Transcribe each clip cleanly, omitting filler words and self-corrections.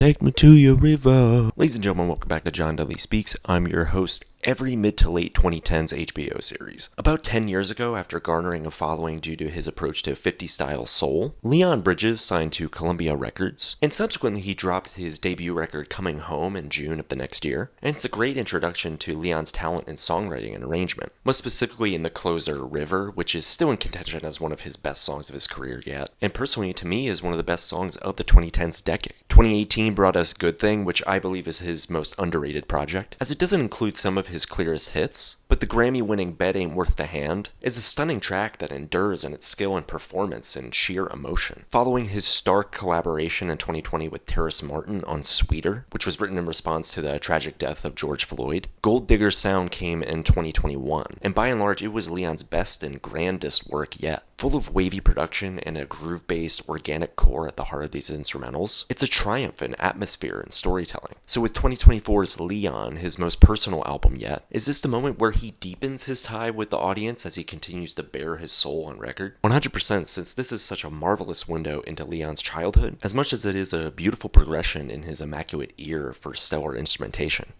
Take me to your river. Ladies and gentlemen, welcome back to John Dudley Speaks. I'm your host, every mid to late 2010s HBO series. About 10 years ago, after garnering a following due to his approach to 50-style soul, Leon Bridges signed to Columbia Records, and subsequently he dropped his debut record Coming Home in June of the next year, and it's a great introduction to Leon's talent in songwriting and arrangement, most specifically in the closer River, which is still in contention as one of his best songs of his career yet, and personally to me is one of the best songs of the 2010s decade. 2018 brought us Good Thing, which I believe is his most underrated project, as it doesn't include some of his clearest hits, but the Grammy-winning Bet Ain't Worth the Hand is a stunning track that endures in its skill and performance and sheer emotion. Following his stark collaboration in 2020 with Terrace Martin on Sweeter, which was written in response to the tragic death of George Floyd, Gold Digger Sound came in 2021, and by and large it was Leon's best and grandest work yet. Full of wavy production and a groove-based organic core at the heart of these instrumentals, it's a triumph in atmosphere and storytelling. So with 2024's Leon, his most personal album yet, is this the moment where he deepens his tie with the audience as he continues to bare his soul on record? 100%, since this is such a marvelous window into Leon's childhood, as much as it is a beautiful progression in his immaculate ear for stellar instrumentation.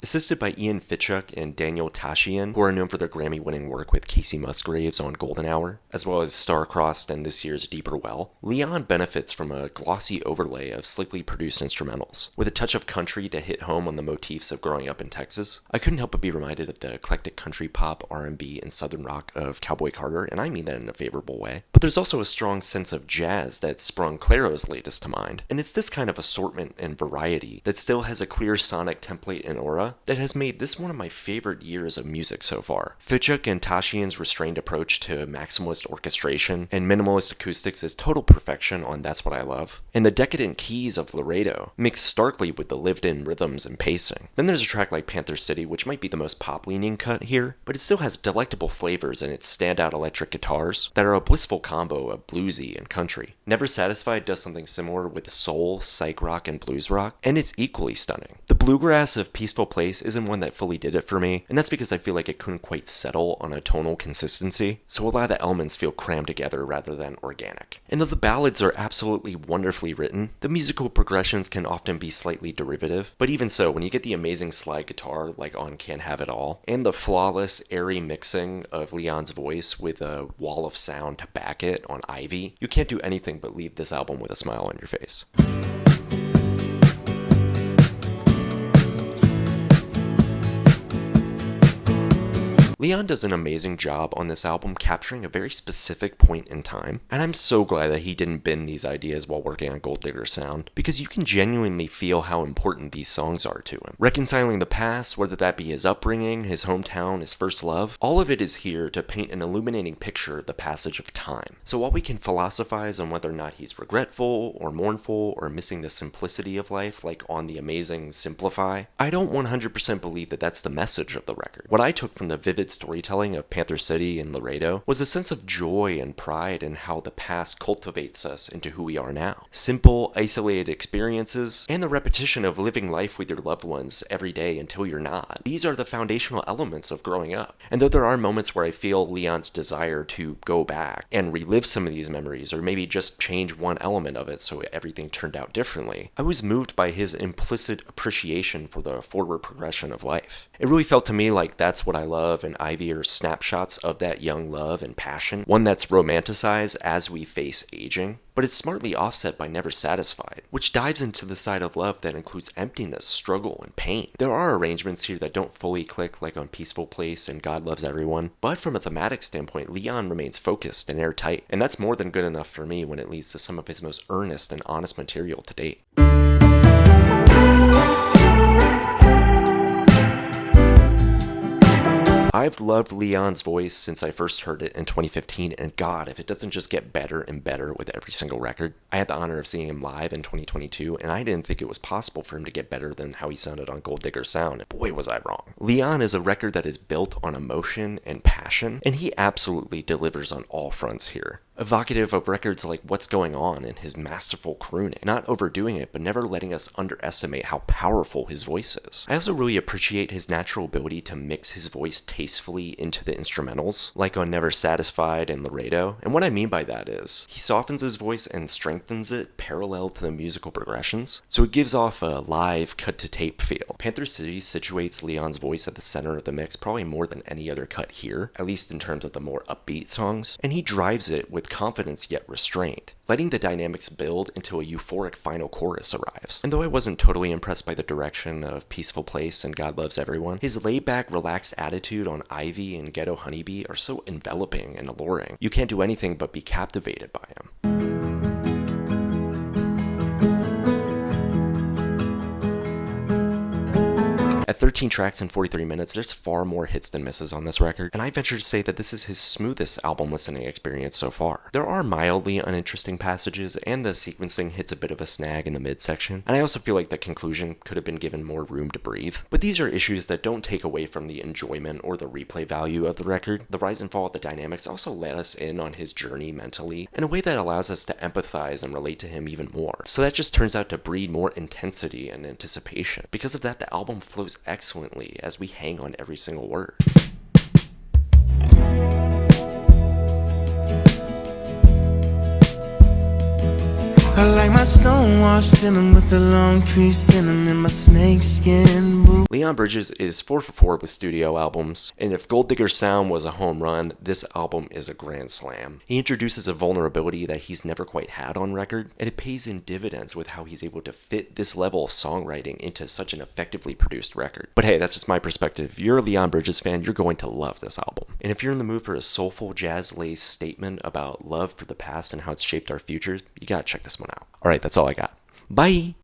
Assisted by Ian Fitchuk and Daniel Tashian, who are known for their Grammy-winning work with Casey Musgraves on Golden Hour, as well as Star-Crossed and this year's Deeper Well, Leon benefits from a glossy overlay of slickly produced instrumentals, with a touch of country to hit home on the motifs of growing up in Texas. I couldn't help but be reminded of the eclectic country pop, R&B, and southern rock of Cowboy Carter, and I mean that in a favorable way. But there's also a strong sense of jazz that sprung Clairo's latest to mind, and it's this kind of assortment and variety that still has a clear sonic template and aura that has made this one of my favorite years of music so far. Fitchuk and Tashian's restrained approach to maximalist orchestration and minimalist acoustics is total perfection on That's What I Love, and the decadent keys of Laredo mix starkly with the lived-in rhythms and pacing. Then there's a track like Panther City, which might be the most pop-leaning cut here, but it still has delectable flavors in its standout electric guitars that are a blissful combo of bluesy and country. Never Satisfied does something similar with soul, psych rock, and blues rock, and it's equally stunning. The bluegrass of Peaceful Place isn't one that fully did it for me, and that's because I feel like it couldn't quite settle on a tonal consistency, so a lot of the elements feel crammed together rather than organic. And though the ballads are absolutely wonderfully written, the musical progressions can often be slightly derivative, but even so, when you get the amazing slide guitar like on Can't Have It All, and the flawless, airy mixing of Leon's voice with a wall of sound to back it on Ivy, you can't do anything but leave this album with a smile on your face. Leon does an amazing job on this album capturing a very specific point in time, and I'm so glad that he didn't bin these ideas while working on Gold Digger Sound, because you can genuinely feel how important these songs are to him. Reconciling the past, whether that be his upbringing, his hometown, his first love, all of it is here to paint an illuminating picture of the passage of time. So while we can philosophize on whether or not he's regretful, or mournful, or missing the simplicity of life, like on the amazing Simplify, I don't 100% believe that that's the message of the record. What I took from the vivid storytelling of Panther City and Laredo was a sense of joy and pride in how the past cultivates us into who we are now. Simple, isolated experiences, and the repetition of living life with your loved ones every day until you're not. These are the foundational elements of growing up. And though there are moments where I feel Leon's desire to go back and relive some of these memories, or maybe just change one element of it so everything turned out differently, I was moved by his implicit appreciation for the forward progression of life. It really felt to me like That's What I Love and Ivy are snapshots of that young love and passion, one that's romanticized as we face aging, but it's smartly offset by Never Satisfied, which dives into the side of love that includes emptiness, struggle, and pain. There are arrangements here that don't fully click like on Peaceful Place and God Loves Everyone, but from a thematic standpoint, Leon remains focused and airtight, and that's more than good enough for me when it leads to some of his most earnest and honest material to date. I've loved Leon's voice since I first heard it in 2015, and God, if it doesn't just get better and better with every single record. I had the honor of seeing him live in 2022, and I didn't think it was possible for him to get better than how he sounded on Gold Digger Sound, and boy was I wrong. Leon is a record that is built on emotion and passion, and he absolutely delivers on all fronts here. evocative of records like What's Going On and his masterful crooning, not overdoing it but never letting us underestimate how powerful his voice is. I also really appreciate his natural ability to mix his voice tastefully into the instrumentals, like on Never Satisfied and Laredo, and what I mean by that is, he softens his voice and strengthens it parallel to the musical progressions, so it gives off a live cut-to-tape feel. Panther City situates Leon's voice at the center of the mix probably more than any other cut here, at least in terms of the more upbeat songs, and he drives it with confidence yet restraint, letting the dynamics build until a euphoric final chorus arrives. And though I wasn't totally impressed by the direction of Peaceful Place and God Loves Everyone, his laid-back, relaxed attitude on Ivy and Ghetto Honeybee are so enveloping and alluring. You can't do anything but be captivated by him. At 13 tracks and 43 minutes, there's far more hits than misses on this record, and I venture to say that this is his smoothest album listening experience so far. There are mildly uninteresting passages, and the sequencing hits a bit of a snag in the midsection, and I also feel like the conclusion could have been given more room to breathe. But these are issues that don't take away from the enjoyment or the replay value of the record. The rise and fall of the dynamics also let us in on his journey mentally, in a way that allows us to empathize and relate to him even more. So that just turns out to breed more intensity and anticipation. Because of that, the album flows excellently as we hang on every single word. I like my stone-washed denim with a long crease in them in my snakeskin boot. Leon Bridges is 4 for 4 with studio albums, and if Gold Digger Sound was a home run, this album is a grand slam. He introduces a vulnerability that he's never quite had on record, and it pays in dividends with how he's able to fit this level of songwriting into such an effectively produced record. But hey, that's just my perspective. If you're a Leon Bridges fan, you're going to love this album. And if you're in the mood for a soulful, jazz-laced statement about love for the past and how it's shaped our futures, you gotta check this one out. Alright, that's all I got. Bye!